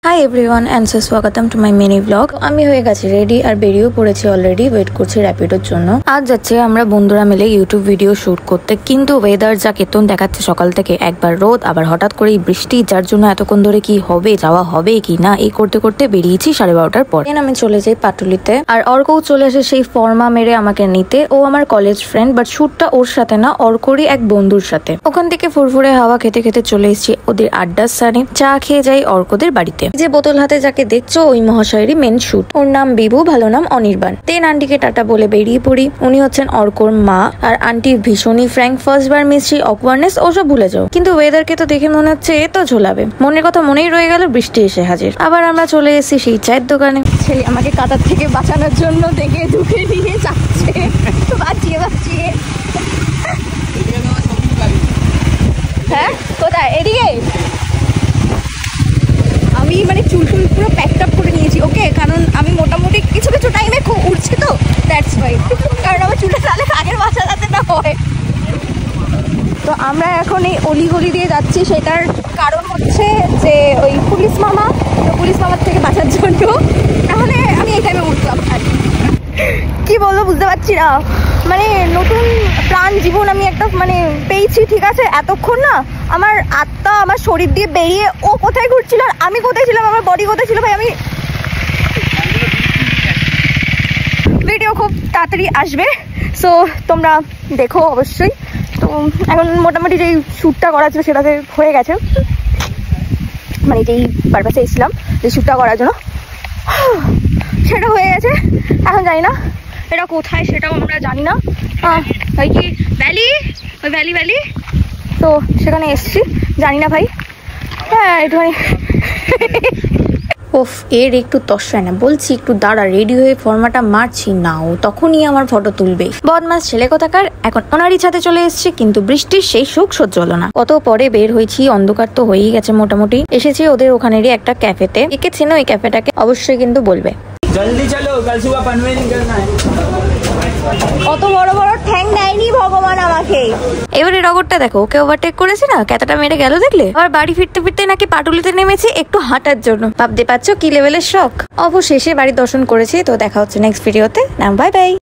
Hi everyone and স্বাগতম to my mini blog. আমি হয়ে গেছি রেডি আর বেরিয়েও পড়েছি অলরেডি, ওয়েট করছি র্যাপিডোর জন্য। আজ যাচ্ছে আমরা বন্ধুরা মিলে ইউটিউব ভিডিও শুট করতে, কিন্তু ওয়েদার যা কেতন দেখাচ্ছে সকাল থেকে, একবার রোদ আবার হঠাৎ করেই বৃষ্টি, যার জন্য এতক্ষণ ধরে কি হবে, যাওয়া হবে কি না এই করতে করতে বেরিয়েছি 12:30টার পর। আমি চলে যাই পাটুলিতে, আর অর্কও চলে আসে সেই ফর্মা মেরে আমাকে নিতে। ও আমার কলেজ ফ্রেন্ড, বাট শুটটা ওর সাথে না, অর্করই এক বন্ধুর সাথে। ওখান থেকে ফুরফুরে হাওয়া খেতে খেতে চলে এসেছি ওদের আড্ডার স্থানে। চা খেয়ে যাই অর্কদের বাড়িতে। যে বোতল হাতে যাকে দেখছো ওই মহাশয়েরই মেন শুট। ওর নাম বিভু, ভালো নাম অনির্বাণ। তেন আন্টিকে টাটা বলে বেরিয়ে পড়ি। উনি হচ্ছেন অর্কর মা, আর আন্টি ভীষণই ফ্র্যাঙ্ক। ফার্স্ট বার মিস্ট্রি অকওয়ার্ডনেস ওসব ভুলে যাও, কিন্তু ওয়েদারকে তো দেখে মনে হচ্ছে এ তো ঝোলাবে। মনের কথা মনেই রয়ে গেল, বৃষ্টি এসে হাজির। আবার আমরা চলে এসেছি সেই চায়ের দোকানে। ছেলে আমাকে কাঁটার থেকে বাঁচানোর জন্য দেখে ঢুকে দিয়ে যাচ্ছে বাঁচিয়ে বাঁচিয়ে। হ্যাঁ কোথায়? এদিকে। আমি মানে চুল পুরো প্যাকড আপ করে নিয়েছি, ওকে, কারণ আমি মোটামুটি কিছু কিছু টাইমে খুব উঠছে তো, দ্যাটস ওয়াই। কারণ আমার চুলটা তাহলে আগের বাসা যাতে না হয়। তো আমরা এখন এই অলিগলি দিয়ে যাচ্ছি, সেটার কারণ হচ্ছে যে ওই পুলিশ মামা, তো পুলিশ মামার থেকে বাঁচার জন্য তাহলে আমি এই টাইমে উঠলাম। আর কি বলবো বুঝতে পারছি না, মানে নতুন প্রাণ জীবন আমি একটা মানে পেয়েছি, ঠিক আছে। এতক্ষণ না আমার আত্মা আমার শরীর দিয়ে বেরিয়ে ও কোথায় ঘুরছিল আর আমি কোথায় ছিলাম, আমার বডি কোথায় ছিল ভাই। আমি ভিডিও খুব তাড়াতাড়ি আসবে, সো তোমরা দেখো অবশ্যই। তো এখন মোটামুটি যেই শ্যুটটা করা ছিল সেটাতে হয়ে গেছে, মানে যেই পারপাসে এসেছিলাম যে শ্যুটটা করার জন্য সেটা হয়ে গেছে। এখন জানি না এটা কোথায়, সেটাও আমরা জানি না। ওই কি ভ্যালি, ওই ভ্যালি ভ্যালি, তো সেখানে এসছি, জানি না ভাই। হ্যাঁ একটুখানি ওফ, এর একটু তস্যায় না, বলছি একটু দাঁড়া, রেডি হয়ে ফর্মাটা মারছি না, ও তখনই আমার ফটো তুলবে। বদমাস ছেলে কোথাকার। এখন ওনারই ছাদে চলে এসছে, কিন্তু বৃষ্টির সেই সুখ সহ্য হলো না। কত পরে বের হয়েছি, অন্ধকার তো হয়েই গেছে মোটামুটি। এসেছি ওদের ওখানেরই একটা ক্যাফেতে। একে চেনো এই ক্যাফেটাকে? অবশ্যই কিন্তু বলবে। জলদি চলো, কাল সুবহ পনভে নিকলনা है। অত বড় বড় ঠ্যাং দেয়নি ভগবান আমাকে। এবারে রগরটা দেখো, ওকে ওভারটেক করেছি না, ক্যাতাটা মেরে গেল দেখলে। আর বাড়ি ফিরতে ফিরতে নাকি পাটুলিতে নেমেছি একটু হাঁটার জন্য। ভাবতে পারছো কি লেভেলের শখ। অবশেষে বাড়ির দর্শন করেছি। তো দেখা হচ্ছে নেক্সট ভিডিওতে। না বাই বাই।